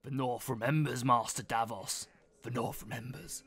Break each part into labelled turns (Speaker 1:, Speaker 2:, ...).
Speaker 1: The North remembers, Master Davos. The North remembers.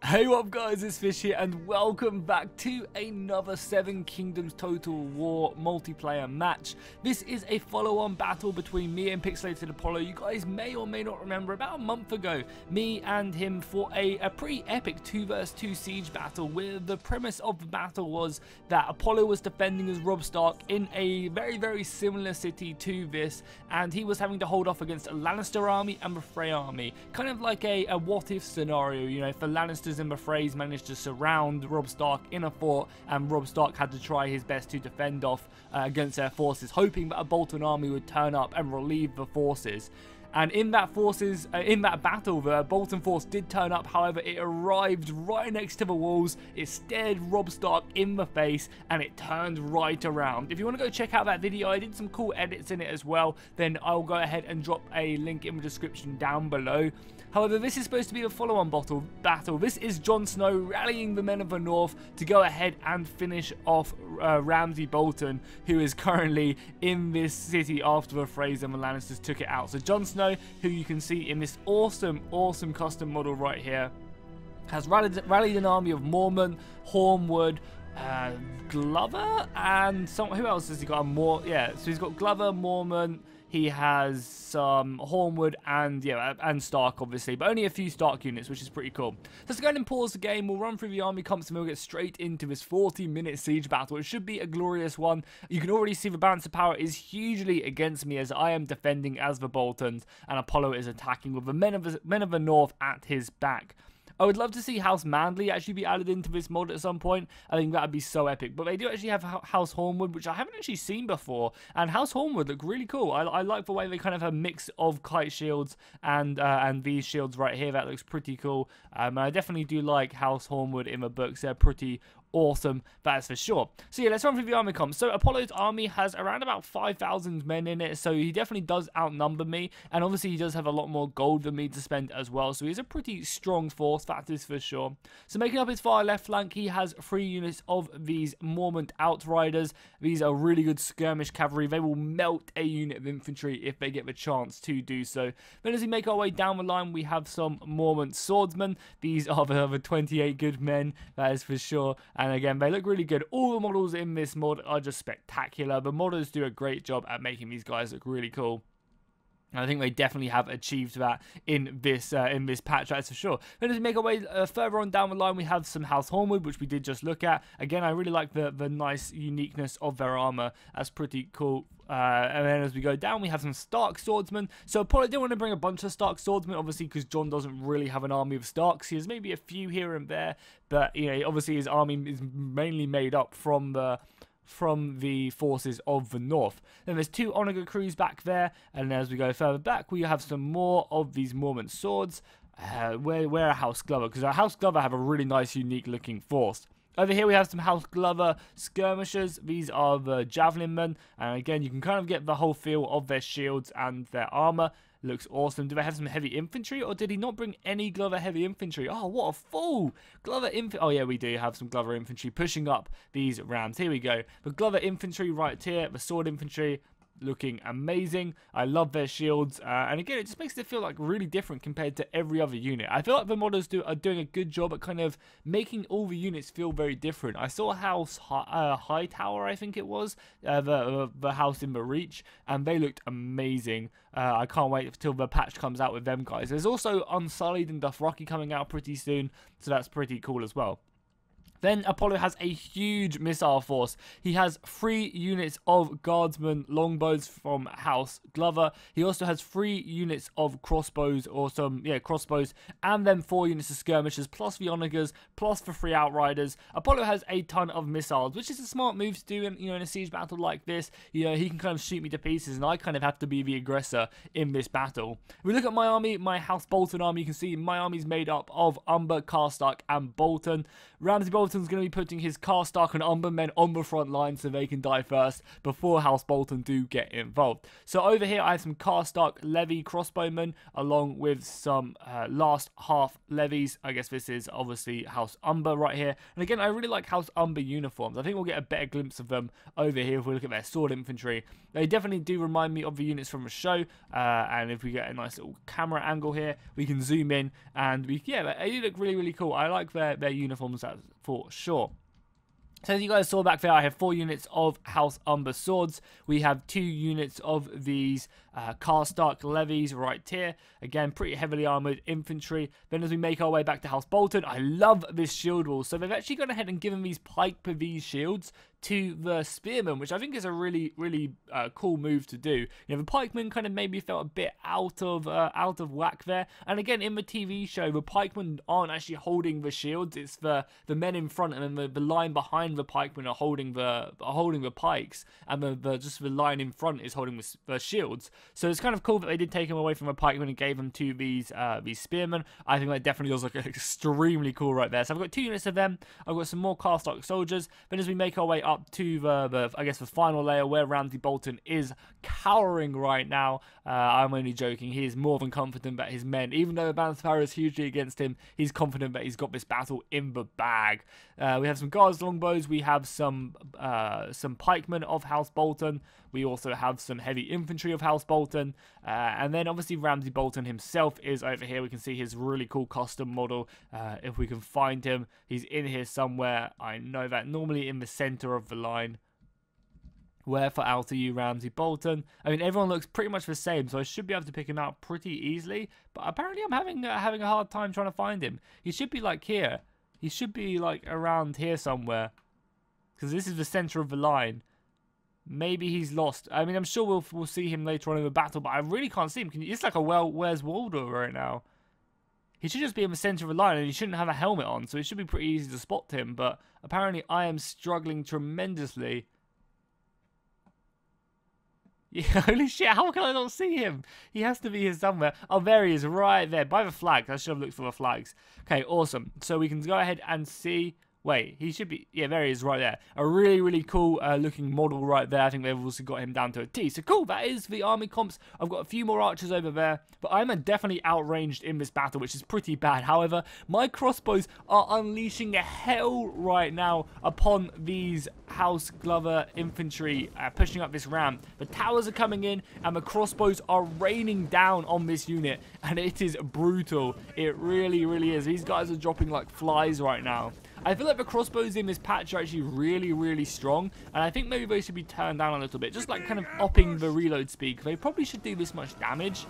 Speaker 1: Hey, what up guys, it's Fish here and welcome back to another Seven Kingdoms Total War multiplayer match. This is a follow-on battle between me and Pixelated Apollo. You guys may or may not remember about a month ago, me and him fought a pretty epic 2 vs 2 siege battle where the premise of the battle was that Apollo was defending as Robb Stark in a very similar city to this, and he was having to hold off against a Lannister army and the Frey army. Kind of like a what-if scenario, you know, if the Lannisters and the Freys managed to surround Robb Stark in a fort, and Robb Stark had to try his best to defend off against their forces, hoping that a Bolton army would turn up and relieve the forces. And in that battle, the Bolton force did turn up. However, it arrived right next to the walls. It stared Robb Stark in the face, and it turned right around. If you want to go check out that video, I did some cool edits in it as well. Then I'll go ahead and drop a link in the description down below. However, this is supposed to be a follow-on battle. This is Jon Snow rallying the men of the North to go ahead and finish off Ramsay Bolton, who is currently in this city after the Freys and the Lannisters took it out. So Jon Snow, who you can see in this awesome custom model right here, has rallied an army of Mormont, Hornwood, Glover, and who else has he got? So he's got Glover, Mormont. He has some Hornwood and Stark, obviously, but only a few Stark units, which is pretty cool. Let's go ahead and pause the game. We'll run through the army comps and we'll get straight into this 40-minute siege battle. It should be a glorious one. You can already see the balance of power is hugely against me as I am defending as the Boltons and Apollo is attacking with the men of the North at his back. I would love to see House Manderly actually be added into this mod at some point. I think that would be so epic. But they do actually have House Hornwood, which I haven't actually seen before. And House Hornwood look really cool. I like the way they kind of have a mix of kite shields and these shields right here. That looks pretty cool. And I definitely do like House Hornwood in the books. They're pretty awesome, that's for sure. So yeah, let's run through the army comps. So Apollo's army has around about 5,000 men in it, so he definitely does outnumber me, and obviously he does have a lot more gold than me to spend as well, so he's a pretty strong force, that is for sure. So making up his far left flank, he has 3 units of these Mormont Outriders. These are really good skirmish cavalry. They will melt a unit of infantry if they get the chance to do so. Then as we make our way down the line, we have some Mormont swordsmen. These are the 28 good men, that is for sure. And again, they look really good. All the models in this mod are just spectacular. The modders do a great job at making these guys look really cool. And I think they definitely have achieved that in this patch, that's for sure. Then as we make our way further on down the line, we have some House Hornwood, which we did just look at. Again, I really like the nice uniqueness of their armor. That's pretty cool. And then as we go down, we have some Stark swordsmen. So Apollo didn't want to bring a bunch of Stark swordsmen, obviously, because Jon doesn't really have an army of Starks. He has maybe a few here and there, but you know, obviously his army is mainly made up from the forces of the North. Then there's 2 Onager crews back there, and as we go further back, we have some more of these Mormont swords. Where are House Glover? Because our House Glover have a really nice, unique looking force. Over here we have some House Glover skirmishers. These are the javelin men, and again you can kind of get the whole feel of their shields and their armor. Looks awesome. Do they have some heavy infantry, or did he not bring any Glover heavy infantry? Oh, what a fool! Glover infantry. Oh yeah, we do have some Glover infantry pushing up these rams. Here we go. The Glover infantry right here. The sword infantry looking amazing. I love their shields, and again, it just makes it feel like really different compared to every other unit. I feel like the modders are doing a good job at kind of making all the units feel very different. I saw House Hightower, I think it was, the house in the Reach, and they looked amazing. I can't wait until the patch comes out with them guys. There's also Unsullied and Dothraki coming out pretty soon, so that's pretty cool as well. Then Apollo has a huge missile force. He has 3 units of guardsmen longbows from House Glover. He also has 3 units of crossbows, or crossbows, and then 4 units of skirmishers, plus the onagers, plus the 3 outriders. Apollo has a ton of missiles, which is a smart move to do in a siege battle like this. You know, he can kind of shoot me to pieces, and I kind of have to be the aggressor in this battle. If we look at my army, my House Bolton army, you can see my army is made up of Umber, Karstark, and Bolton. Ramsay Bolton Bolton's going to be putting his Karstark and Umber men on the front line so they can die first before House Bolton do get involved. So over here I have some Karstark Levy crossbowmen along with some last half levies. I guess this is obviously House Umber right here. And again, I really like House Umber uniforms. I think we'll get a better glimpse of them over here if we look at their sword infantry. They definitely do remind me of the units from the show. And if we get a nice little camera angle here, we can zoom in and yeah, they look really cool. I like their uniforms for sure. So as you guys saw back there, I have 4 units of House Umber swords. We have 2 units of these Karstark levies right here. Again, pretty heavily armoured infantry. Then as we make our way back to House Bolton, I love this shield wall. So they've actually gone ahead and given these pike per these shields to the spearmen, which I think is a really cool move to do. You know, the pikemen kind of maybe felt a bit out of whack there. And again, in the TV show, the pikemen aren't actually holding the shields. It's the men in front, and then the line behind the pikemen are holding the pikes, and just the line in front is holding the shields. So it's kind of cool that they did take them away from the pikemen and gave them to these spearmen. I think that definitely was like extremely cool right there. So I've got 2 units of them. I've got some more Karstark soldiers. Then as we make our way up to the I guess the final layer where Ramsay Bolton is cowering right now. I'm only joking. He is more than confident that his men, even though the balance power is hugely against him, he's confident that he's got this battle in the bag. We have some guards longbows. We have some pikemen of House Bolton. We also have some heavy infantry of House Bolton. And then obviously Ramsay Bolton himself is over here. We can see his really cool custom model. If we can find him, he's in here somewhere. I know that normally in the center of the line. Where for Outer U Ramsay Bolton? I mean, everyone looks pretty much the same, so I should be able to pick him out pretty easily. But apparently I'm having a hard time trying to find him. He should be like here. He should be like around here somewhere. Because this is the center of the line. Maybe he's lost. I mean, I'm sure we'll see him later on in the battle, but I really can't see him. It's like a Where's Waldo right now. He should just be in the center of the line, and he shouldn't have a helmet on, so it should be pretty easy to spot him. But apparently I am struggling tremendously. Yeah, holy shit, how can I not see him? He has to be here somewhere. Oh, there he is, right there, by the flags. I should have looked for the flags. Okay, awesome. So we can go ahead and see... Wait, he should be... Yeah, there he is, right there. A really cool looking model right there. I think they've also got him down to a T. So cool, that is the army comps. I've got a few more archers over there, but I'm definitely outranged in this battle, which is pretty bad. However, my crossbows are unleashing hell right now upon these House Glover infantry pushing up this ramp. The towers are coming in, and the crossbows are raining down on this unit, and it is brutal. It really is. These guys are dropping like flies right now. I feel like the crossbows in this patch are actually really strong, and I think maybe they should be turned down a little bit, just like kind of upping the reload speed. They probably should do this much damage,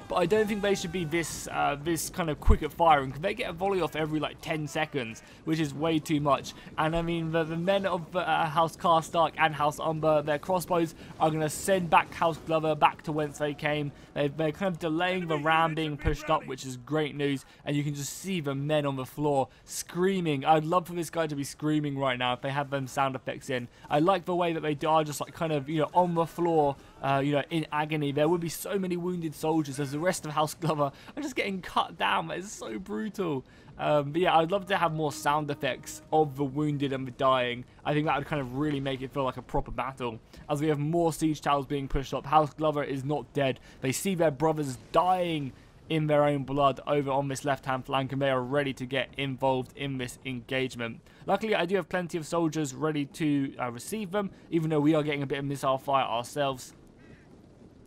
Speaker 1: but I don't think they should be this kind of quick at firing, because they get a volley off every like 10 seconds, which is way too much. And I mean, the men of House Karstark and House Umber, their crossbows are going to send back House Glover back to whence they came. They're kind of delaying the ram being pushed up, which is great news. And you can just see the men on the floor screaming. I'd love for this guy to be screaming right now if they have them sound effects in. I like the way that they are just like kind of, you know, on the floor, you know, in agony. There would be so many wounded soldiers as the rest of House Glover are just getting cut down. That is so brutal. But yeah, I'd love to have more sound effects of the wounded and the dying. I think that would kind of really make it feel like a proper battle. As we have more siege towers being pushed up, House Glover is not dead. They see their brothers dying in their own blood over on this left-hand flank, and they are ready to get involved in this engagement. Luckily, I do have plenty of soldiers ready to receive them, even though we are getting a bit of missile fire ourselves.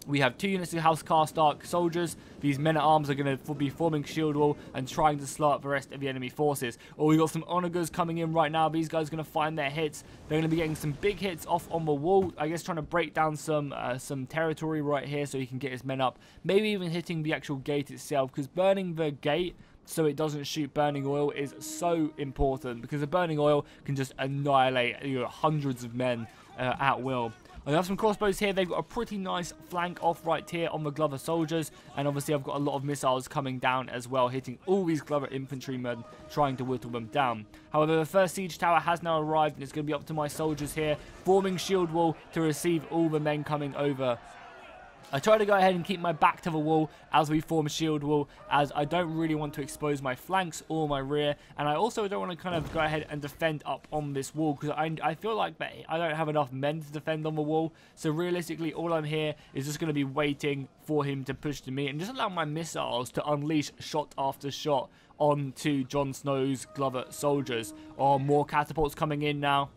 Speaker 1: We have 2 units of House Karstark soldiers. These men-at-arms are going to be forming shield wall and trying to slow up the rest of the enemy forces. Oh, we've got some onagers coming in right now. These guys are going to find their hits. They're going to be getting some big hits off on the wall. I guess trying to break down some territory right here so he can get his men up. Maybe even hitting the actual gate itself, because burning the gate so it doesn't shoot burning oil is so important, because the burning oil can just annihilate, you know, hundreds of men at will. I have some crossbows here. They've got a pretty nice flank off right here on the Glover soldiers. And obviously I've got a lot of missiles coming down as well, hitting all these Glover infantrymen, trying to whittle them down. However, the first siege tower has now arrived, and it's going to be up to my soldiers here, forming shield wall to receive all the men coming over I try to go ahead and keep my back to the wall as we form a shield wall, as I don't really want to expose my flanks or my rear, and I also don't want to kind of go ahead and defend up on this wall, because I feel like that I don't have enough men to defend on the wall. So realistically, all I'm here is just going to be waiting for him to push to me and just allow my missiles to unleash shot after shot onto Jon Snow's Glover soldiers. Oh, more catapults coming in now.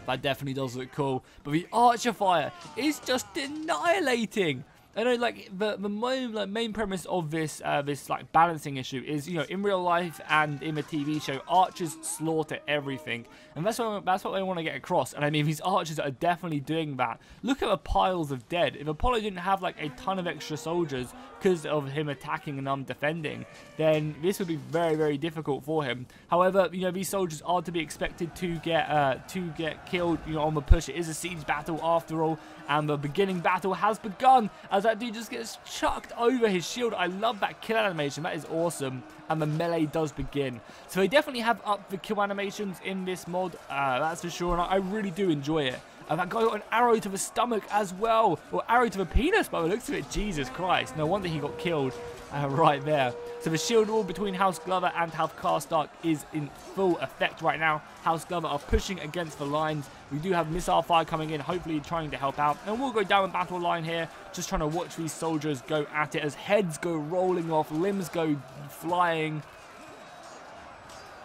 Speaker 1: That definitely does look cool. But the archer fire is just annihilating. I know, like, the main premise of this this like balancing issue is, you know, in real life and in the TV show, archers slaughter everything, and that's what they want to get across. And I mean, these archers are definitely doing that. Look at the piles of dead. If Apollo didn't have like a ton of extra soldiers because of him attacking and I'm defending, then this would be very, very difficult for him. However, you know, these soldiers are to be expected to get killed, you know, on the push. It is a siege battle after all, and the beginning battle has begun as that dude just gets chucked over his shield. I love that kill animation. That is awesome. And the melee does begin. So they definitely have up the kill animations in this mod, that's for sure, and I really do enjoy it. And that guy got an arrow to the stomach as well, or arrow to the penis by the looks of it. Jesus Christ, no wonder he got killed right there. So the shield wall between House Glover and House Karstark is in full effect right now. House Glover are pushing against the lines. We do have missile fire coming in, hopefully trying to help out. And we'll go down the battle line here, just trying to watch these soldiers go at it as heads go rolling off, limbs go flying,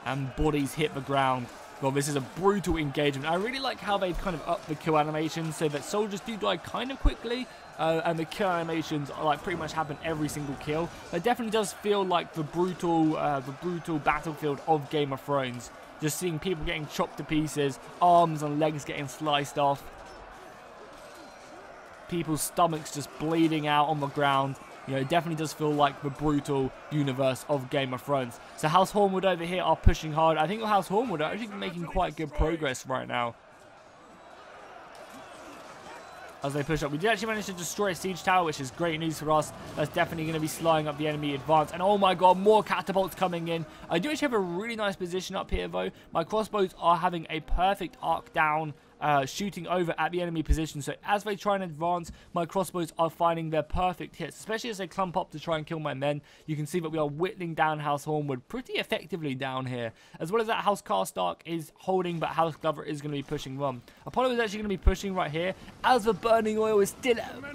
Speaker 1: and bodies hit the ground. Well, this is a brutal engagement. I really like how they've kind of upped the kill animations so that soldiers do die kind of quickly, and the kill animations are like pretty much happen every single kill. It definitely does feel like the brutal battlefield of Game of Thrones. Just seeing people getting chopped to pieces, arms and legs getting sliced off, people's stomachs just bleeding out on the ground. You know, it definitely does feel like the brutal universe of Game of Thrones. So House Hornwood over here are pushing hard. I think House Hornwood are actually making quite good progress right now as they push up. We did actually manage to destroy a siege tower, which is great news for us. That's definitely going to be slowing up the enemy advance. And oh my god, more catapults coming in. I do actually have a really nice position up here though. My crossbows are having a perfect arc down, shooting over at the enemy position. So as they try and advance, my crossbows are finding their perfect hits, especially as they clump up to try and kill my men. You can see that we are whittling down House Hornwood pretty effectively down here. As well as that, House Karstark is holding, but House Glover is going to be pushing one. Apollo is actually going to be pushing right here as the burning oil is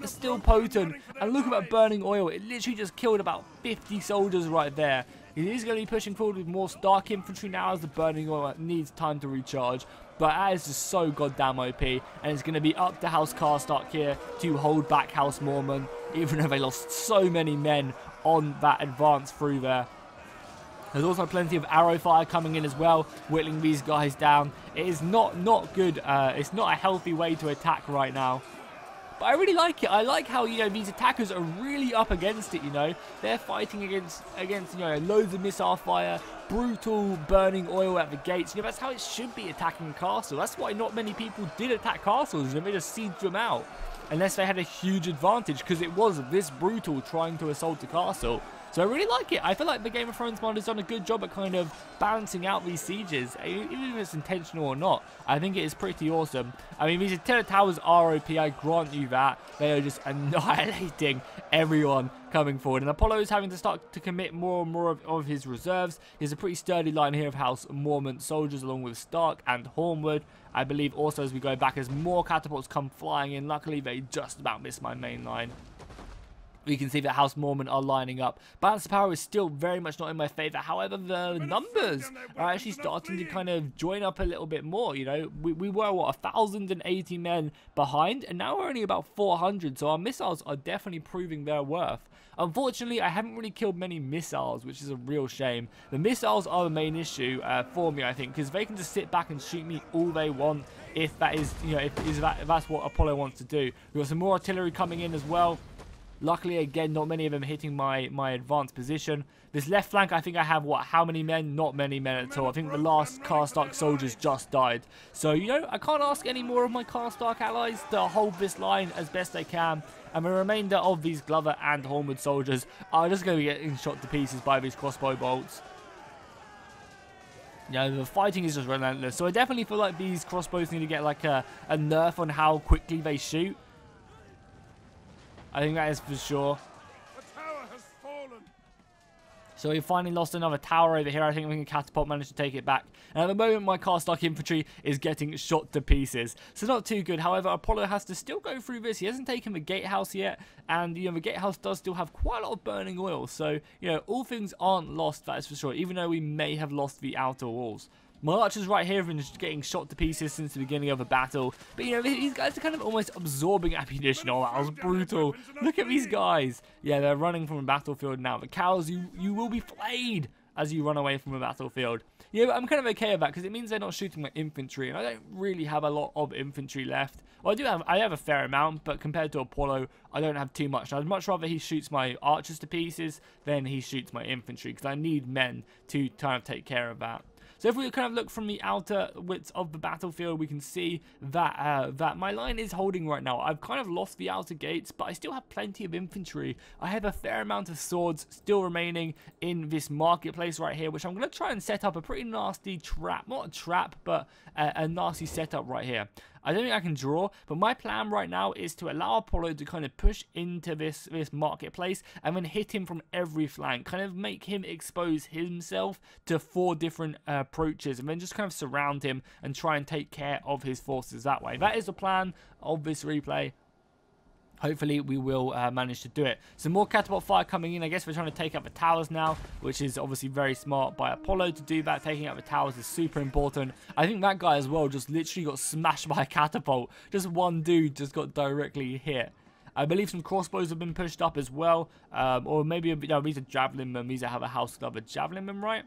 Speaker 1: still potent. And look at that burning oil. It literally just killed about 50 soldiers right there. He is going to be pushing forward with more Stark infantry now as the burning oil needs time to recharge. But that is just so goddamn OP. And it's going to be up to House Karstark here to hold back House Mormon, even though they lost so many men on that advance through there. There's also plenty of arrow fire coming in as well, whittling these guys down. It is not good. It's not a healthy way to attack right now. But I really like it. I like how, you know, these attackers are really up against it, you know. They're fighting against you know, loads of missile fire, brutal burning oil at the gates. You know, that's how it should be attacking a castle. That's why not many people did attack castles, and they just sieged them out. Unless they had a huge advantage, because it was this brutal trying to assault a castle. So I really like it. I feel like the Game of Thrones mod has done a good job at kind of balancing out these sieges, even if it's intentional or not. I think it is pretty awesome. I mean, these Attila towers are OP, I grant you that. They are just annihilating everyone coming forward. And Apollo is having to start to commit more and more of his reserves. He has a pretty sturdy line here of House Mormont soldiers along with Stark and Hornwood. I believe also as we go back, as more catapults come flying in. Luckily, they just about missed my main line. We can see that House Mormon are lining up. Balance of power is still very much not in my favour. However, the numbers are actually starting to kind of join up a little bit more. You know, we were, what, 1,080 men behind, and now we're only about 400. So our missiles are definitely proving their worth. Unfortunately, I haven't really killed many missiles, which is a real shame. The missiles are the main issue for me, I think, because they can just sit back and shoot me all they want if that is, you know, if that's what Apollo wants to do. We've got some more artillery coming in as well. Luckily, again, not many of them hitting my advanced position. This left flank, I think I have, what, how many men? Not many men at all. I think the last Karstark soldiers just died. So, you know, I can't ask any more of my Karstark allies to hold this line as best they can. And the remainder of these Glover and Hornwood soldiers are just going to be getting shot to pieces by these crossbow bolts. Yeah, the fighting is just relentless. So I definitely feel like these crossbows need to get like a nerf on how quickly they shoot. I think that is for sure. So we finally lost another tower over here. I think we can catapult manage to take it back. And at the moment, my Karstark infantry is getting shot to pieces. So not too good. However, Apollo has to still go through this. He hasn't taken the gatehouse yet. And, you know, the gatehouse does still have quite a lot of burning oil. So, you know, all things aren't lost, that is for sure. Even though we may have lost the outer walls. My archers right here have been just getting shot to pieces since the beginning of the battle. But, you know, these guys are kind of almost absorbing ammunition. Oh, that was brutal. Look at these guys. Yeah, they're running from a battlefield now. The cows, you will be flayed as you run away from a battlefield. Yeah, but I'm kind of okay with that because it means they're not shooting my infantry. And I don't really have a lot of infantry left. Well, I have a fair amount, but compared to Apollo, I don't have too much. I'd much rather he shoots my archers to pieces than he shoots my infantry because I need men to kind of take care of that. So if we kind of look from the outer width of the battlefield, we can see that that my line is holding right now. I've kind of lost the outer gates, but I still have plenty of infantry. I have a fair amount of swords still remaining in this marketplace right here, which I'm going to try and set up a pretty nasty trap. Not a trap, but a nasty setup right here. I don't think I can draw, but my plan right now is to allow Apollo to kind of push into this marketplace and then hit him from every flank, kind of make him expose himself to 4 different approaches and then just kind of surround him and try and take care of his forces that way. That is the plan of this replay. Hopefully we will manage to do it. Some more catapult fire coming in. I guess we're trying to take out the towers now, which is obviously very smart by Apollo to do that. Taking out the towers is super important. I think that guy as well just literally got smashed by a catapult. Just one dude just got directly hit. I believe some crossbows have been pushed up as well. Or maybe these are javelin men. These have a house club. A javelin men, right?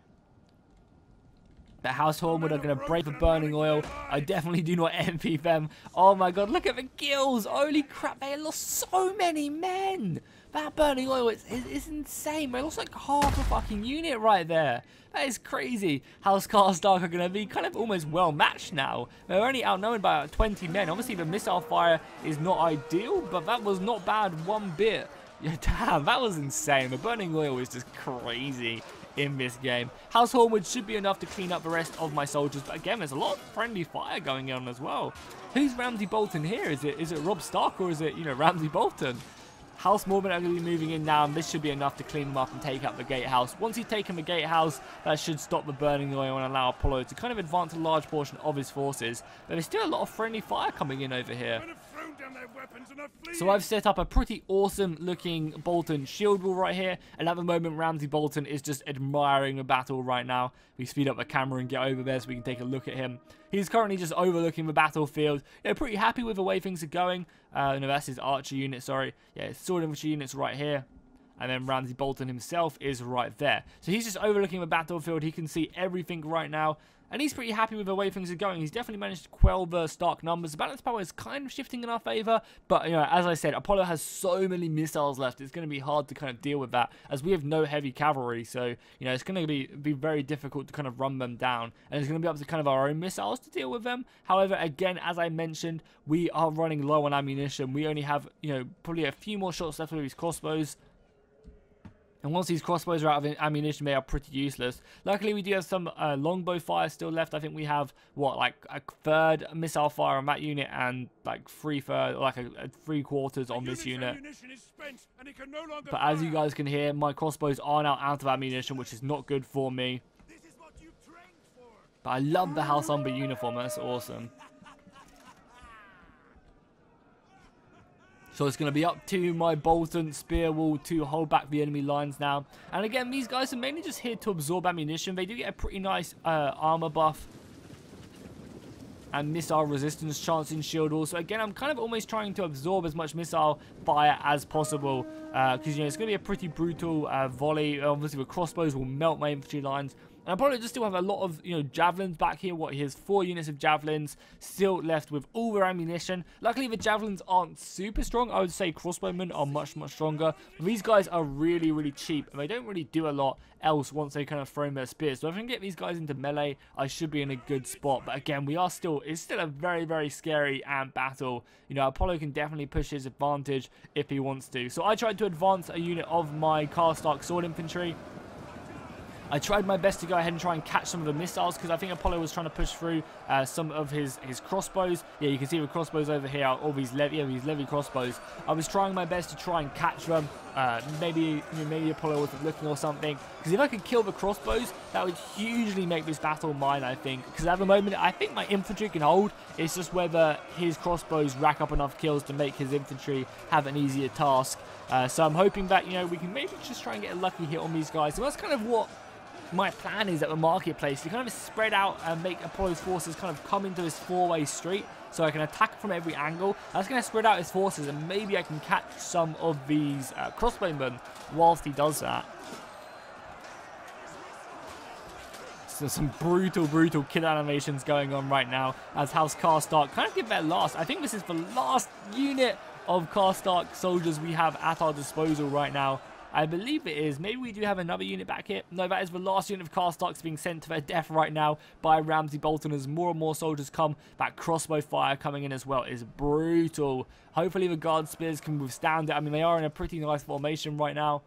Speaker 1: The house hornwood are going to break the burning oil. I definitely do not envy them. Oh my god, look at the kills. Holy crap, they lost so many men. That burning oil is insane. They lost like half a fucking unit right there. That is crazy. House Karstark are going to be kind of almost well matched now. They're only outnumbered by 20 men. Obviously, the missile fire is not ideal, but that was not bad one bit. Yeah, damn, that was insane. The burning oil is just crazy in this game. House Hornwood should be enough to clean up the rest of my soldiers, but again, there's a lot of friendly fire going on as well. Who's Ramsay Bolton here? Is it Robb Stark or is it, you know, Ramsay Bolton? House Mormont are going to be moving in now, and this should be enough to clean them up and take out the gatehouse. Once he's taken the gatehouse, that should stop the burning oil and allow Apollo to kind of advance a large portion of his forces. But there's still a lot of friendly fire coming in over here. So I've set up a pretty awesome looking Bolton shield wall right here, and at the moment Ramsay Bolton is just admiring the battle right now. We speed up the camera and get over there so we can take a look at him. He's currently just overlooking the battlefield. Yeah, pretty happy with the way things are going. No, that's his archer unit, sorry. Yeah, his sword infantry unit's right here. And then Ramsay Bolton himself is right there. So he's just overlooking the battlefield. He can see everything right now. And he's pretty happy with the way things are going. He's definitely managed to quell the Stark numbers. The balance power is kind of shifting in our favor. But, you know, as I said, Apollo has so many missiles left. It's going to be hard to kind of deal with that, as we have no heavy cavalry. So, you know, it's going to be very difficult to kind of run them down. And it's going to be up to kind of our own missiles to deal with them. However, again, as I mentioned, we are running low on ammunition. We only have, you know, probably a few more shots left with these crossbows. And once these crossbows are out of ammunition, they are pretty useless. Luckily, we do have some longbow fire still left. I think we have, what, like a third missile fire on that unit and like three quarters on this unit. But as you guys can hear, my crossbows are now out of ammunition, which is not good for me. But I love the House Umber uniform. That's awesome. So it's going to be up to my Bolton spear wall to hold back the enemy lines now. And again, these guys are mainly just here to absorb ammunition. They do get a pretty nice armor buff and missile resistance chance in shield wall. So again, I'm kind of almost trying to absorb as much missile fire as possible. Because, you know, it's going to be a pretty brutal volley. Obviously, the crossbows will melt my infantry lines. And I probably just still have a lot of, you know, javelins back here. What, he has 4 units of javelins still left with all their ammunition. Luckily, the javelins aren't super strong. I would say crossbowmen are much, much stronger. But these guys are really, really cheap. And they don't really do a lot else once they kind of throw their spears. So if I can get these guys into melee, I should be in a good spot. But again, it's still a very, very scary battle. You know, Apollo can definitely push his advantage if he wants to. So I tried to advance a unit of my Karstark sword infantry. I tried my best to go ahead and try and catch some of the missiles because I think Apollo was trying to push through some of his crossbows. Yeah, you can see the crossbows over here, all these levy crossbows. I was trying my best to try and catch them. Maybe Apollo wasn't looking or something. Because if I could kill the crossbows, that would hugely make this battle mine, I think. Because at the moment, I think my infantry can hold. It's just whether his crossbows rack up enough kills to make his infantry have an easier task. So I'm hoping that, we can maybe just try and get a lucky hit on these guys. So that's kind of what my plan is at the marketplace, to kind of spread out and make Apollo's forces kind of come into this four-way street so I can attack from every angle. That's going to spread out his forces, and maybe I can catch some of these crossbowmen whilst he does that. So some brutal kill animations going on right now as House Karstark kind of give their last. I think this is the last unit of Karstark soldiers we have at our disposal right now. I believe it is. Maybe we do have another unit back here. No, that is the last unit of Karstarks being sent to their death right now by Ramsay Bolton as more and more soldiers come. That crossbow fire coming in as well is brutal. Hopefully the guard spears can withstand it. I mean, they are in a pretty nice formation right now.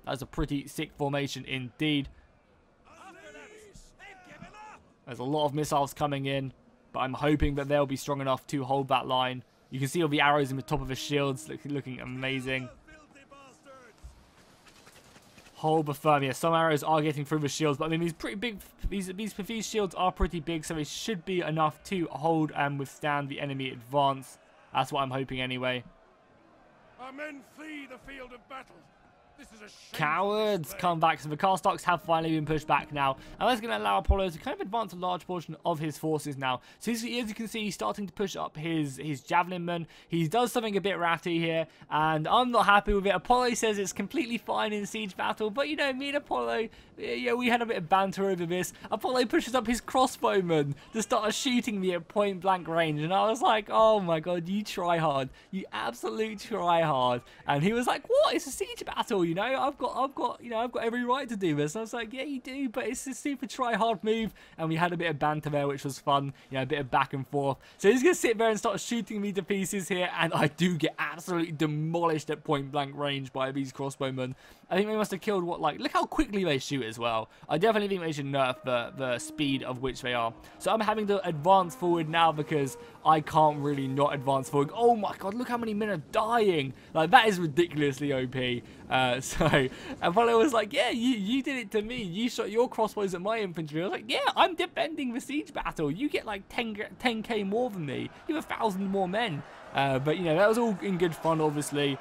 Speaker 1: That's a pretty sick formation indeed. There's a lot of missiles coming in, but I'm hoping that they'll be strong enough to hold that line. You can see all the arrows in the top of the shields looking amazing. Hold the firm. Yeah, some arrows are getting through the shields, but I mean, these pretty big. These shields are pretty big, so it should be enough to hold and withstand the enemy advance. That's what I'm hoping anyway.
Speaker 2: Our men flee the field of battle.
Speaker 1: Cowards come back. So the Karstarks have finally been pushed back now, and that's going to allow Apollo to kind of advance a large portion of his forces now. So as you can see, he's starting to push up his javelin men. He does something a bit ratty here, and I'm not happy with it. Apollo says it's completely fine in siege battle, but me and Apollo, we had a bit of banter over this. Apollo pushes up his crossbowmen to start shooting me at point blank range, and I was like, oh my god, you try hard, you absolutely try hard. And he was like, what? It's a siege battle. I've got every right to do this. And I was like, yeah, you do, but it's a super try-hard move. And we had a bit of banter there, which was fun. A bit of back and forth. So he's going to sit there and start shooting me to pieces here. And I do get absolutely demolished at point-blank range by these crossbowmen. I think they must have killed look how quickly they shoot as well. I definitely think they should nerf the speed of which they are. So I'm having to advance forward now because I can't really not advance forward. Oh my god, look how many men are dying. That is ridiculously OP. So Apollo was like, yeah, you did it to me. You shot your crossbows at my infantry. I was like, yeah, I'm defending the siege battle. You get like 10k more than me. You have 1,000 more men. But that was all in good fun, obviously.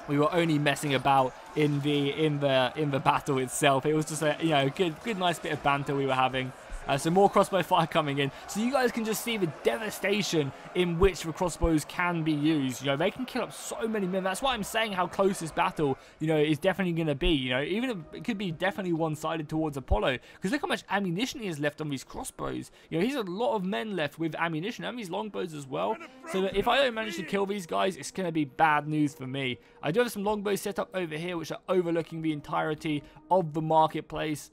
Speaker 1: We were only messing about in the battle itself. It was just a good nice bit of banter we were having. So more crossbow fire coming in. So you guys can just see the devastation in which the crossbows can be used. They can kill up so many men. That's why I'm saying how close this battle, is definitely going to be. Even if it could be definitely one-sided towards Apollo. Because look how much ammunition he has left on these crossbows. He's a lot of men left with ammunition and these longbows as well. So that if I don't manage to kill these guys, it's going to be bad news for me. I do have some longbows set up over here, which are overlooking the entirety of the marketplace.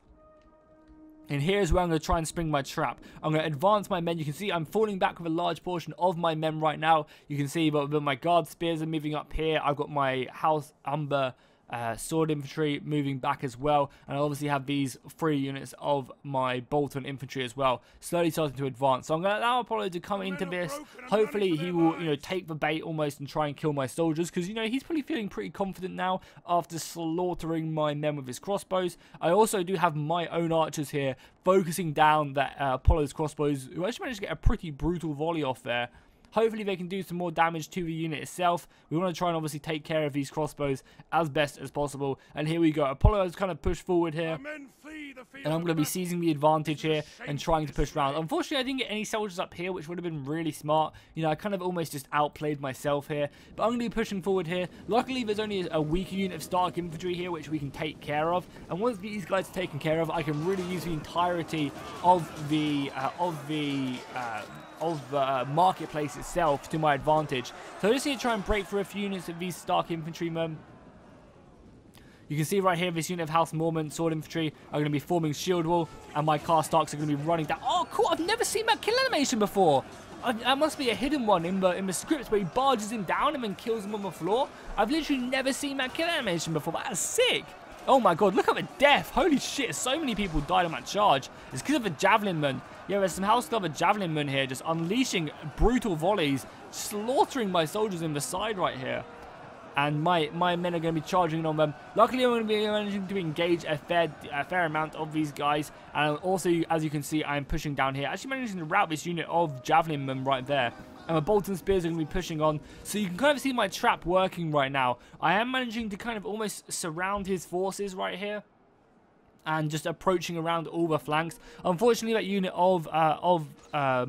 Speaker 1: And here's where I'm going to try and spring my trap. I'm going to advance my men. You can see I'm falling back with a large portion of my men right now. You can see that my guard spears are moving up here. I've got my House Umber sword infantry moving back as well, and I obviously have these 3 units of my Bolton infantry as well, slowly starting to advance. So I'm going to allow Apollo to come into this. Hopefully he will, take the bait almost and try and kill my soldiers, because he's probably feeling pretty confident now after slaughtering my men with his crossbows. I also do have my own archers here focusing down that Apollo's crossbows, who actually managed to get a pretty brutal volley off there. Hopefully they can do some more damage to the unit itself. We want to try and obviously take care of these crossbows as best as possible. And here we go. Apollo has kind of pushed forward here. And I'm going to be seizing the advantage here and trying to push around. Unfortunately, I didn't get any soldiers up here, which would have been really smart. I kind of almost just outplayed myself here. But I'm going to be pushing forward here. Luckily, there's only a weaker unit of Stark infantry here, which we can take care of. And once these guys are taken care of, I can really use the entirety of the marketplace itself to my advantage. So I just need to try and break through a few units of these Stark infantrymen. You can see right here, this unit of House Mormont sword infantry are going to be forming shield wall, and my Karstarks are going to be running down. Oh, cool! I've never seen that kill animation before. That must be a hidden one in the script where he barges him down and then kills him on the floor. I've literally never seen that kill animation before. That is sick. Oh my god, look at the death. Holy shit, so many people died on that charge. It's because of the javelin men. Yeah, there's some house cover javelin men here just unleashing brutal volleys, slaughtering my soldiers in the side right here. And my men are going to be charging on them. Luckily, I'm going to be managing to engage a fair amount of these guys. And also, as you can see, I'm pushing down here. Actually managing to rout this unit of javelin men right there. And the Bolton Spears are going to be pushing on. So you can kind of see my trap working right now. I am managing to kind of almost surround his forces right here. And just approaching around all the flanks. Unfortunately, that unit of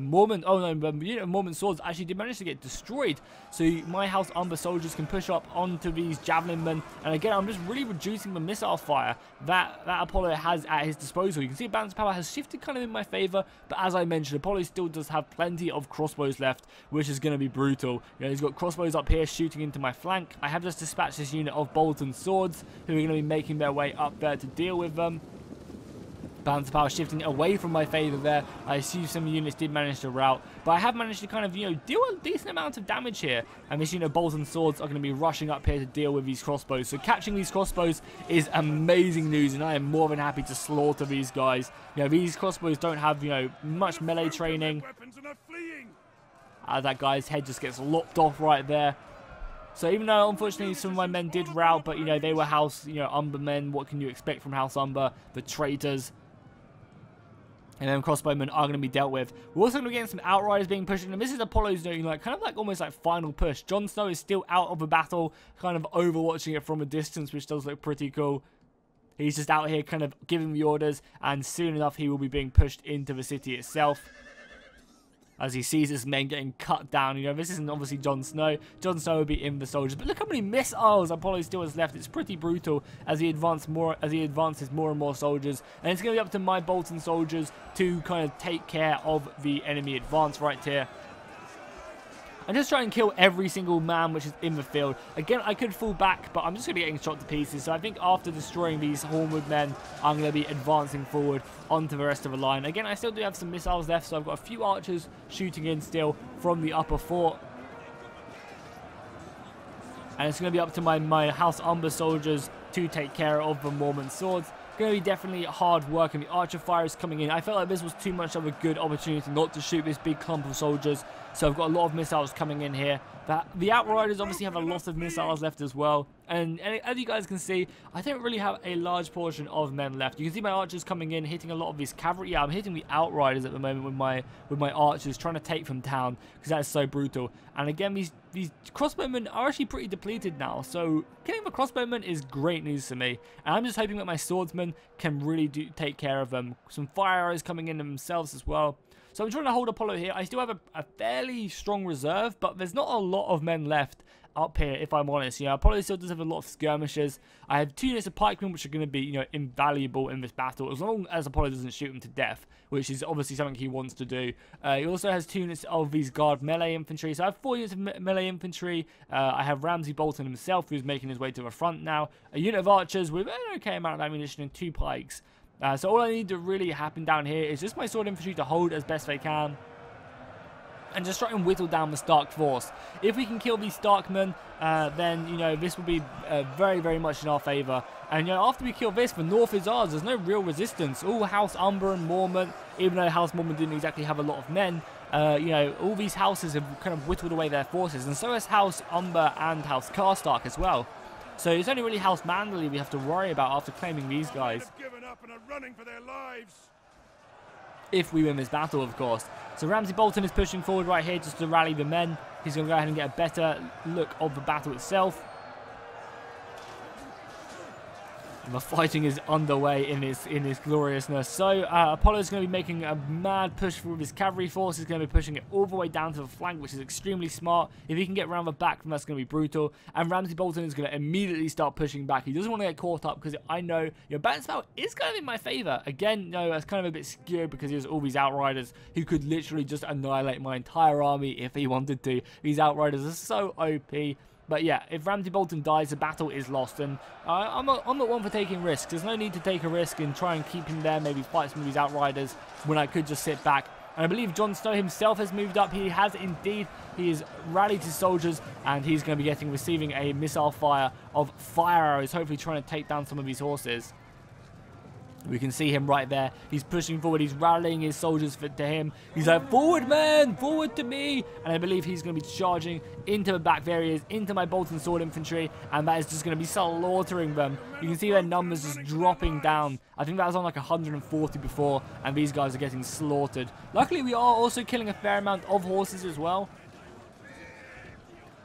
Speaker 1: Mormon, the unit of Mormon swords actually did manage to get destroyed. So my House Umber soldiers can push up onto these javelin men. And again, I'm just really reducing the missile fire that Apollo has at his disposal. You can see balance power has shifted kind of in my favor. But as I mentioned, Apollo still does have plenty of crossbows left, which is going to be brutal. You know, he's got crossbows up here shooting into my flank. I have just dispatched this unit of Bolton swords, who are going to be making their way up there to deal with them. Balance of power shifting away from my favor there. I see some units did manage to rout, but I have managed to kind of, you know, deal a decent amount of damage here. And this unit of Bolton swords are going to be rushing up here to deal with these crossbows. So catching these crossbows is amazing news, and I am more than happy to slaughter these guys. You know, these crossbows don't have, you know, much melee training. That guy's head just gets lopped off right there. So even though, unfortunately, some of my men did rout, but, you know, they were House, you know, Umber men. What can you expect from House Umber? The traitors. And then crossbowmen are going to be dealt with. We're also going to be getting some outriders being pushed in. And this is Apollo's doing, like, kind of like almost like final push. Jon Snow is still out of the battle, kind of overwatching it from a distance, which does look pretty cool. He's just out here kind of giving the orders. And soon enough, he will be being pushed into the city itself, as he sees his men getting cut down. You know, this isn't obviously Jon Snow. Jon Snow will be in the soldiers. But look how many missiles Apollo still has left. It's pretty brutal as he advances more and more soldiers. And it's going to be up to my Bolton soldiers to kind of take care of the enemy advance right here. And just try and kill every single man which is in the field. Again, I could fall back, but I'm just going to be getting shot to pieces. So I think after destroying these Hornwood men, I'm going to be advancing forward onto the rest of the line. Again, I still do have some missiles left, so I've got a few archers shooting in still from the upper fort. And it's going to be up to my House Umber soldiers to take care of the Mormon swords. Going to be definitely hard work, and the archer fire is coming in. I felt like this was too much of a good opportunity not to shoot this big clump of soldiers. So I've got a lot of missiles coming in here. The Outriders obviously have a lot of missiles left as well. And as you guys can see, I don't really have a large portion of men left. You can see my archers coming in, hitting a lot of these cavalry. Yeah, I'm hitting the Outriders at the moment with my archers, trying to take them down, because that is so brutal. And again, these crossbowmen are actually pretty depleted now. So killing the crossbowmen is great news to me. And I'm just hoping that my swordsmen can really take care of them. Some fire arrows coming in themselves as well. So I'm trying to hold Apollo here. I still have a fairly strong reserve, but there's not a lot of men left up here, if I'm honest. You know, Apollo still does have a lot of skirmishers. I have 2 units of pikemen, which are going to be, you know, invaluable in this battle, as long as Apollo doesn't shoot them to death, which is obviously something he wants to do. He also has 2 units of these guard melee infantry. So I have 4 units of melee infantry. I have Ramsay Bolton himself, who's making his way to the front now. A unit of archers with an okay amount of ammunition and 2 pikes. So all I need to really happen down here is just my sword infantry to hold as best they can. And just try and whittle down the Stark force. If we can kill these Starkmen, then, you know, this will be very, very much in our favour. And, you know, after we kill this, the north is ours. There's no real resistance. All House Umber and Mormon, even though House Mormon didn't exactly have a lot of men, you know, all these houses have kind of whittled away their forces. And so has House Umber and House Karstark as well. So it's only really House Manderley we have to worry about after claiming these guys. If we win this battle, of course. So Ramsay Bolton is pushing forward right here just to rally the men. He's going to go ahead and get a better look of the battle itself. And the fighting is underway in its gloriousness. So Apollo's going to be making a mad push through his cavalry force. He's going to be pushing it all the way down to the flank, which is extremely smart. If he can get around the back, then that's going to be brutal. And Ramsay Bolton is going to immediately start pushing back. He doesn't want to get caught up, because I know your balance power is kind of in my favor. Again, no, that's kind of a bit skewed because there's all these Outriders who could literally just annihilate my entire army if he wanted to. These Outriders are so OP. But yeah, if Ramsay Bolton dies, the battle is lost. And I'm not one for taking risks. There's no need to take a risk and try and keep him there, maybe fight some of these Outriders, when I could just sit back And I believe Jon Snow himself has moved up. He has indeed. He is rallied his soldiers, and he's going to be receiving a missile fire of fire arrows, hopefully trying to take down some of his horses. We can see him right there. He's pushing forward. He's rallying his soldiers to him. He's like, forward, man! Forward to me! And I believe he's going to be charging into the back areas, into my bolt and sword infantry, and that is just going to be slaughtering them. You can see their numbers just dropping down. I think that was on like 140 before, and these guys are getting slaughtered. Luckily, we are also killing a fair amount of horses as well.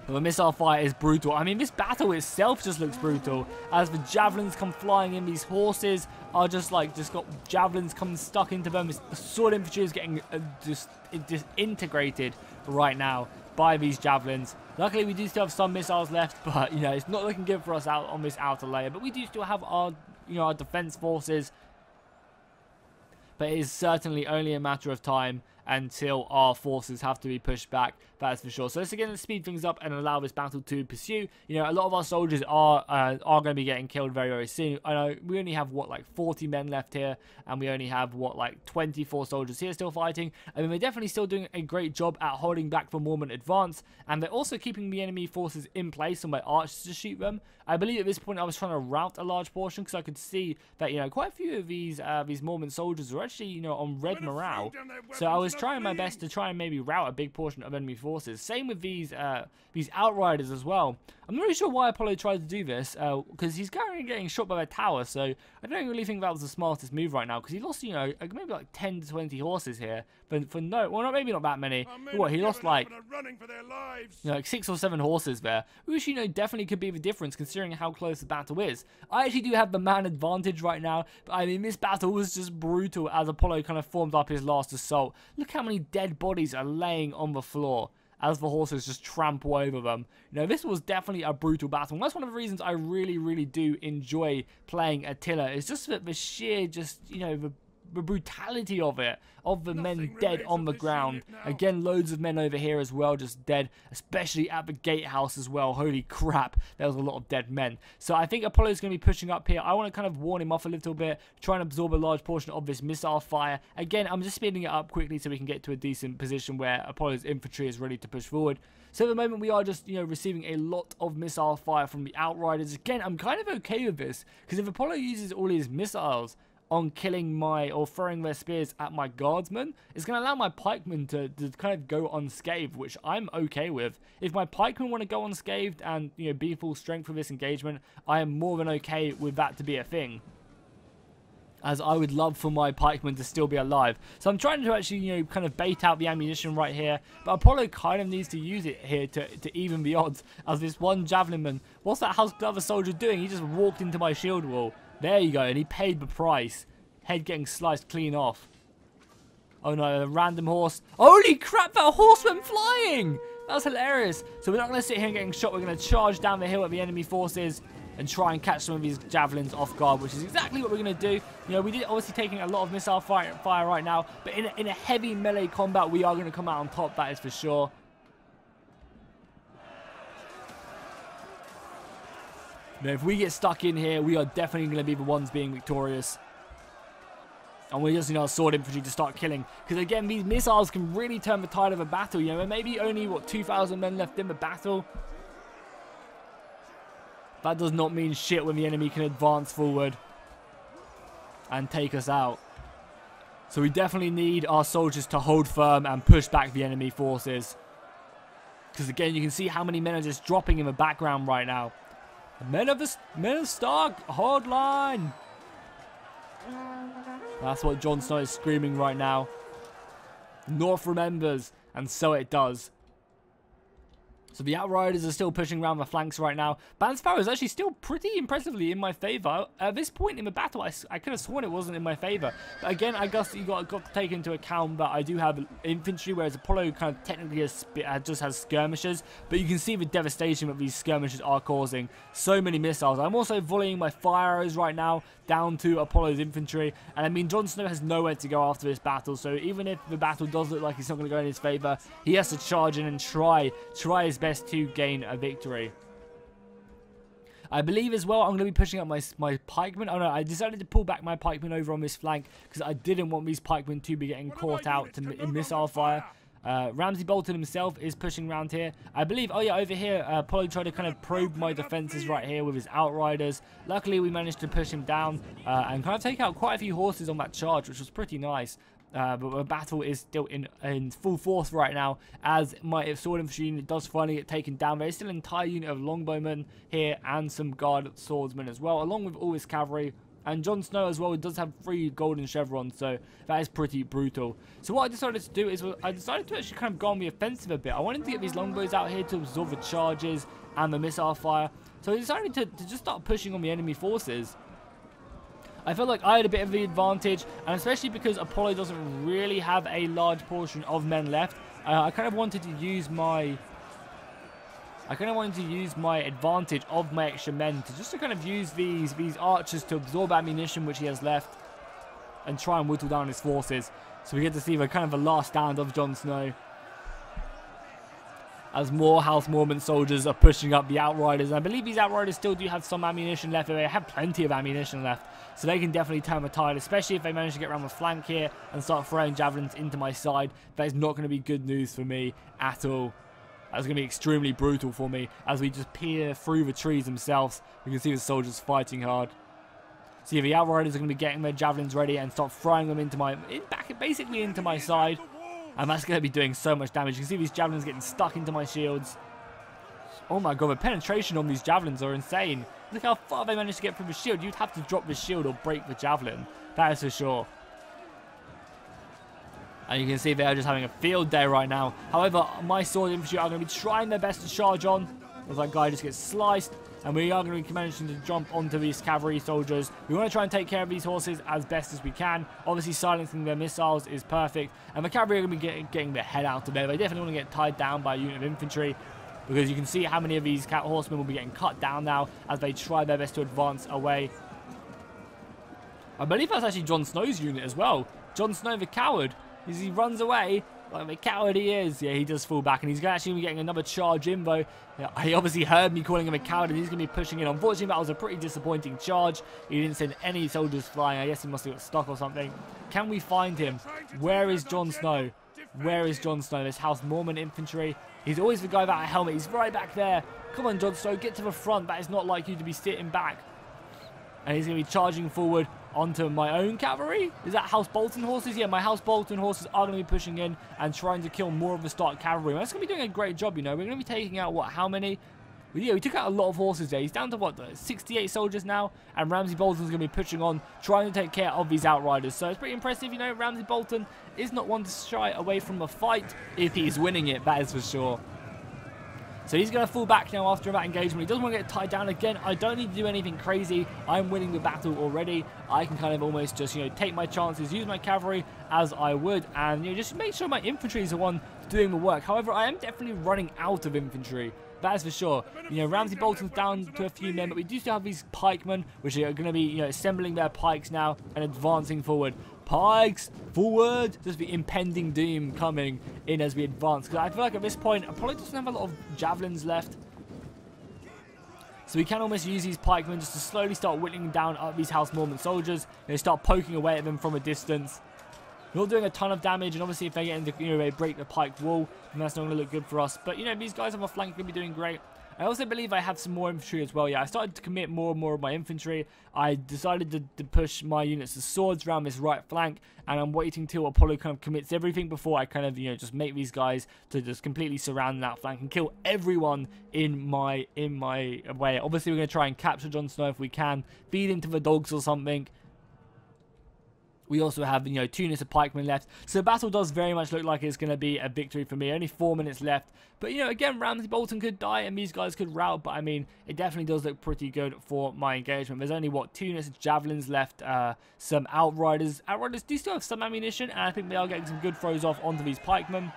Speaker 1: The missile fire is brutal. I mean, this battle itself just looks brutal. As the javelins come flying in, these horses are just got javelins coming stuck into them. The sword infantry is getting disintegrated right now by these javelins. Luckily, we do still have some missiles left, but, you know, it's not looking good for us out on this outer layer. But we do still have our, you know, our defense forces. But it is certainly only a matter of time until our forces have to be pushed back, that is for sure. So let's again speed things up and allow this battle to pursue. You know, a lot of our soldiers are going to be getting killed very, very soon. I know we only have, what, like 40 men left here, and we only have, what, like 24 soldiers here still fighting. I mean, they're definitely still doing a great job at holding back the Mormon advance, and they're also keeping the enemy forces in place so my archers to shoot them. I believe at this point I was trying to rout a large portion because I could see that, you know, quite a few of these Mormon soldiers were actually, you know, on red morale. So I was trying my best to try and maybe rout a big portion of enemy forces. Same with these outriders as well. I'm not really sure why Apollo tried to do this, because he's currently getting shot by a tower, so I don't really think that was the smartest move right now, because he lost, you know, maybe like 10 to 20 horses here, for no, well, maybe not that many. What, he lost like, you know, like 6 or 7 horses there, which, you know, definitely could be the difference considering how close the battle is. I actually do have the man advantage right now, but I mean, this battle was just brutal as Apollo kind of formed up his last assault. Look how many dead bodies are laying on the floor as the horses just trample over them. You know, this was definitely a brutal battle. And that's one of the reasons I really, really do enjoy playing Attila. It's just the sheer, just, you know, the brutality of it, of the men dead on the ground. Again, loads of men over here as well, just dead, especially at the gatehouse as well. Holy crap, there was a lot of dead men. So I think Apollo's going to be pushing up here. I want to kind of warn him off a little bit, try and absorb a large portion of this missile fire. Again, I'm just speeding it up quickly so we can get to a decent position where Apollo's infantry is ready to push forward. So at the moment, we are just, you know, receiving a lot of missile fire from the Outriders. Again, I'm kind of okay with this, because if Apollo uses all his missiles on killing or throwing their spears at my guardsmen, it's going to allow my pikemen to kind of go unscathed, which I'm okay with. If my pikemen want to go unscathed and, you know, be full strength for this engagement, I am more than okay with that to be a thing, as I would love for my pikemen to still be alive. So I'm trying to actually, you know, kind of bait out the ammunition right here, but Apollo kind of needs to use it here to even the odds, as this one javelin man, what's that house glover soldier doing? He just walked into my shield wall. There you go, and he paid the price. Head getting sliced clean off. Oh no, a random horse. Holy crap, that horse went flying! That was hilarious. So we're not going to sit here and getting shot. We're going to charge down the hill at the enemy forces and try and catch some of these javelins off guard, which is exactly what we're going to do. You know, we did obviously taking a lot of missile fire right now, but in a heavy melee combat, we are going to come out on top, that is for sure. Now, if we get stuck in here, we are definitely going to be the ones being victorious. And we're just, you know, sword infantry to start killing. Because, again, these missiles can really turn the tide of a battle. You know, there may be only, what, 2,000 men left in the battle. That does not mean shit when the enemy can advance forward and take us out. So we definitely need our soldiers to hold firm and push back the enemy forces. Because, again, you can see how many men are just dropping in the background right now. Men of Stark, hold line. That's what Jon Snow is screaming right now. The North remembers, and so it does. So the Outriders are still pushing around the flanks right now. Bansparrow is actually still pretty impressively in my favor. At this point in the battle, I could have sworn it wasn't in my favor. But again, I guess you got to take into account that I do have infantry, whereas Apollo kind of technically just has skirmishers. But you can see the devastation that these skirmishers are causing. So many missiles. I'm also volleying my fire arrows right now down to Apollo's infantry. And I mean, Jon Snow has nowhere to go after this battle. So even if the battle does look like it's not going to go in his favor, he has to charge in and try his best to gain a victory. I believe as well I'm going to be pushing up my pikemen. Oh no, I decided to pull back my pikemen over on this flank because I didn't want these pikemen to be getting caught out in missile fire. Ramsay Bolton himself is pushing around here. I believe, oh yeah, over here, Apollo tried to kind of probe my defenses right here with his Outriders. Luckily, we managed to push him down and kind of take out quite a few horses on that charge, which was pretty nice. But the battle is still in full force right now, as my sword infantry unit does finally get taken down. There is still an entire unit of longbowmen here and some guard swordsmen as well, along with all his cavalry. And Jon Snow as well does have 3 golden chevrons, so that is pretty brutal. So what I decided to do is I decided to actually kind of go on the offensive a bit. I wanted to get these longbows out here to absorb the charges and the missile fire. So I decided to just start pushing on the enemy forces. I felt like I had a bit of the advantage, and especially because Apollo doesn't really have a large portion of men left, I kind of wanted to use my... advantage of my extra men to kind of use these archers to absorb ammunition which he has left and try and whittle down his forces. So we get to see the kind of the last stand of Jon Snow as more House Mormont soldiers are pushing up the Outriders. And I believe these Outriders still do have some ammunition left. They have plenty of ammunition left, so they can definitely turn the tide, especially if they manage to get around the flank here and start throwing javelins into my side. That is not going to be good news for me at all. That's going to be extremely brutal for me as we just peer through the trees themselves. We can see the soldiers fighting hard. So yeah, the Outriders are going to be getting their javelins ready and start throwing them into basically into my side. And that's going to be doing so much damage. You can see these javelins getting stuck into my shields. Oh my god, the penetration on these javelins are insane. Look how far they managed to get through the shield. You'd have to drop the shield or break the javelin. That is for sure. And you can see they are just having a field day right now. However, my sword infantry are going to be trying their best to charge on, as that guy just gets sliced. And we are going to be managing to jump onto these cavalry soldiers. We want to try and take care of these horses as best as we can. Obviously, silencing their missiles is perfect. And the cavalry are going to be getting their head out of there. They definitely want to get tied down by a unit of infantry, because you can see how many of these horsemen will be getting cut down now as they try their best to advance away. I believe that's actually Jon Snow's unit as well. Jon Snow the coward. As he runs away, like the coward he is. Yeah, he does fall back, and he's actually getting another charge in, though. Yeah, he obviously heard me calling him a coward, and he's going to be pushing in. Unfortunately, that was a pretty disappointing charge. He didn't send any soldiers flying. I guess he must have got stuck or something. Can we find him? Where is Jon Snow? Where is Jon Snow? This House Mormont infantry. He's always the guy without a helmet. He's right back there. Come on, Jon Snow, get to the front. That is not like you to be sitting back. And he's going to be charging forward onto my own cavalry. Is that House Bolton horses? Yeah, my House Bolton horses are going to be pushing in and trying to kill more of the Stark cavalry. That's going to be doing a great job, you know. We're going to be taking out, what, how many? Yeah, we took out a lot of horses there. He's down to, what, 68 soldiers now. And Ramsay Bolton's going to be pushing on, trying to take care of these Outriders. So it's pretty impressive, you know. Ramsay Bolton is not one to shy away from a fight if he's winning it, that is for sure. So he's going to fall back now after that engagement. He doesn't want to get tied down again. I don't need to do anything crazy. I'm winning the battle already. I can kind of almost just, you know, take my chances, use my cavalry as I would, and, you know, just make sure my infantry is the one doing the work. However, I am definitely running out of infantry. That is for sure. You know, Ramsay Bolton's down to a few men, but we do still have these pikemen, which are going to be, you know, assembling their pikes now and advancing forward. Pikes forward! Just the impending doom coming in as we advance. Because I feel like at this point, I probably doesn't have a lot of javelins left. So we can almost use these pikemen just to slowly start whittling down these House Mormont soldiers. And start poking away at them from a distance. We're not doing a ton of damage, and obviously if they get into, you know, they break the pike wall, then that's not going to look good for us. But, you know, these guys on my flank are going to be doing great. I also believe I have some more infantry as well. Yeah, I started to commit more and more of my infantry. I decided to push my units of swords around this right flank, and I'm waiting till Apollo kind of commits everything before I kind of, you know, just make these guys to just completely surround that flank and kill everyone in my way. Obviously, we're going to try and capture Jon Snow if we can, feed into the dogs or something. We also have, you know, 2 units of pikemen left. So the battle does very much look like it's going to be a victory for me. Only 4 minutes left. But, you know, again, Ramsay Bolton could die and these guys could rout. But, I mean, it definitely does look pretty good for my engagement. There's only, what, 2 units of javelins left. Some Outriders. Outriders do still have some ammunition. And I think they are getting some good throws off onto these pikemen.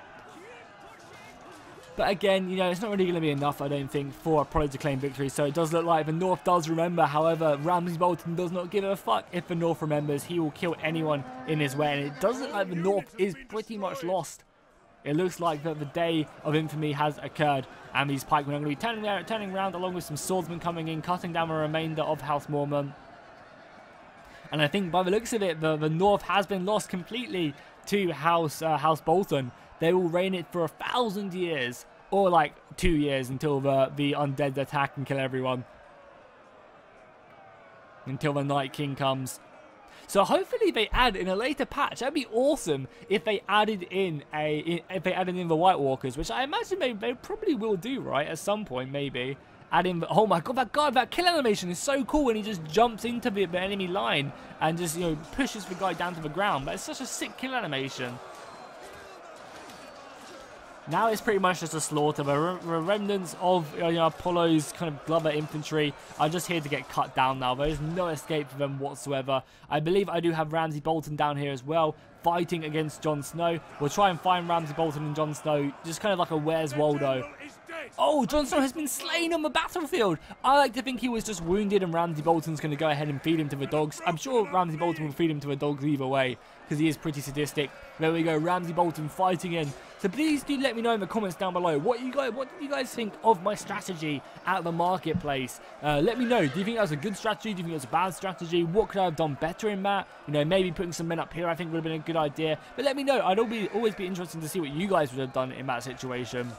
Speaker 1: But again, you know, it's not really going to be enough, I don't think, for Apollo to claim victory. So it does look like the North does remember. However, Ramsay Bolton does not give a fuck if the North remembers. He will kill anyone in his way. And it does look like the North is pretty much lost. it looks like that the day of infamy has occurred, and these pikemen are going to be turning around along with some swordsmen coming in, cutting down the remainder of House Mormon. And I think by the looks of it, the north has been lost completely to House Bolton. They will reign it for 1,000 years, or like 2 years until the undead attack and kill everyone. Until the Night King comes. So hopefully they add in a later patch. That'd be awesome if they added in the White Walkers, which I imagine they probably will do, right? At some point, maybe. Add in. Oh my god, that kill animation is so cool when he just jumps into the enemy line and just, you know, pushes the guy down to the ground. But it's such a sick kill animation. Now it's pretty much just a slaughter. The remnants of, you know, Apollo's kind of Glover infantry are just here to get cut down now. There is no escape for them whatsoever. I believe I do have Ramsay Bolton down here as well, fighting against Jon Snow. We'll try and find Ramsay Bolton and Jon Snow, just kind of like a Where's Waldo. Oh, Jon Snow has been slain on the battlefield. I like to think he was just wounded and Ramsay Bolton's going to go ahead and feed him to the dogs. I'm sure Ramsay Bolton will feed him to the dogs either way, because he is pretty sadistic. There we go, Ramsay Bolton fighting in. So please do let me know in the comments down below what did you guys think of my strategy at the marketplace. Let me know. Do you think that was a good strategy? Do you think it was a bad strategy? What could I have done better in that? You know, maybe putting some men up here I think would have been a good idea. But let me know. I'd always be interested to see what you guys would have done in that situation.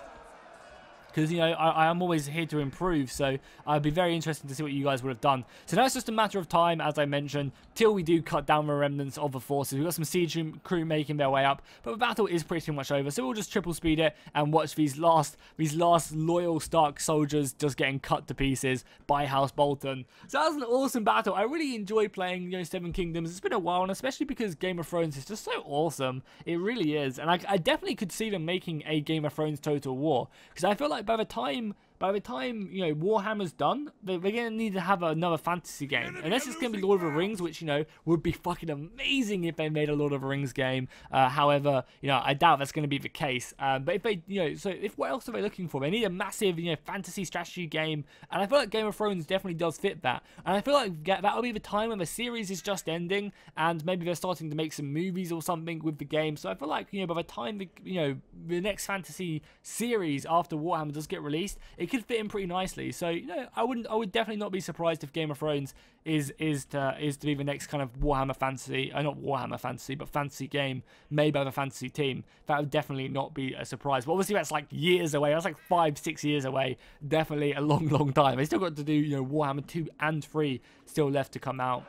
Speaker 1: Because, you know, I am always here to improve, so I'd be very interested to see what you guys would have done. So now it's just a matter of time, as I mentioned, till we do cut down the remnants of the forces. We've got some siege crew making their way up, but the battle is pretty much over, so we'll just triple speed it and watch these last loyal Stark soldiers just getting cut to pieces by House Bolton. So that was an awesome battle. I really enjoyed playing, you know, Seven Kingdoms. It's been a while, and especially because Game of Thrones is just so awesome. It really is, and I definitely could see them making a Game of Thrones Total War, because I feel like by the time you know Warhammer's done, they're gonna need to have another fantasy game, unless it's gonna be Lord of the Rings, which, you know, would be fucking amazing if they made a Lord of the Rings game. However, you know, I doubt that's gonna be the case. But if they, you know, so if what else are they looking for? They need a massive, you know, fantasy strategy game, and I feel like Game of Thrones definitely does fit that. And I feel like that'll be the time when the series is just ending, and maybe they're starting to make some movies or something with the game. So I feel like, you know, by the time the next fantasy series after Warhammer does get released, it could fit in pretty nicely. So, you know, I would definitely not be surprised if Game of Thrones is to be the next kind of Warhammer fantasy, not Warhammer fantasy, but fantasy game made by the fantasy team. That would definitely not be a surprise. But obviously that's like years away. That's like 5-6 years away. Definitely a long time. They still got to do, you know, Warhammer 2 and 3 still left to come out.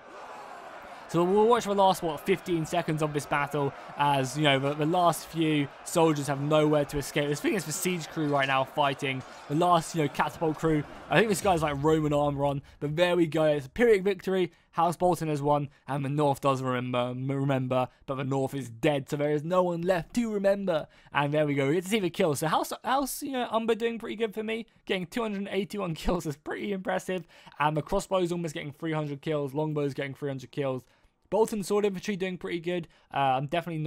Speaker 1: So we'll watch the last, 15 seconds of this battle as, you know, the last few soldiers have nowhere to escape. This thing is the siege crew right now fighting. The last, you know, catapult crew. I think this guy's like Roman armor on. But there we go. It's a Pyrrhic victory. House Bolton has won. And the North does remember. But the North is dead. So there is no one left to remember. And there we go. We get to see the kills. So House, you know, Umber doing pretty good for me. Getting 281 kills is pretty impressive. And the crossbow's almost getting 300 kills. Longbow's getting 300 kills. Bolton Sword Infantry doing pretty good. I'm definitely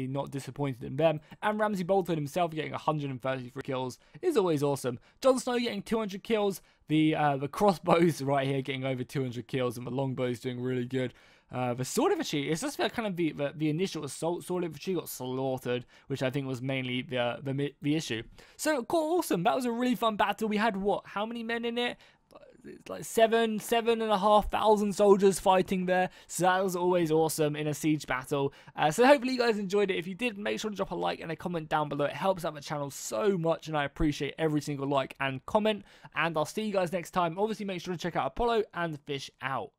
Speaker 1: not disappointed in them. And Ramsay Bolton himself getting 133 kills is always awesome. Jon Snow getting 200 kills. The crossbows right here getting over 200 kills, and the longbows doing really good. The Sword Infantry, it's just kind of the initial assault Sword Infantry got slaughtered, which I think was mainly the issue. So cool, awesome. That was a really fun battle. We had how many men in it? It's like 7,500 soldiers fighting there, so that was always awesome in a siege battle. So hopefully you guys enjoyed it. If you did, make sure to drop a like and a comment down below. It helps out the channel so much, and I appreciate every single like and comment. And I'll see you guys next time. Obviously, make sure to check out Apollo and Fish out.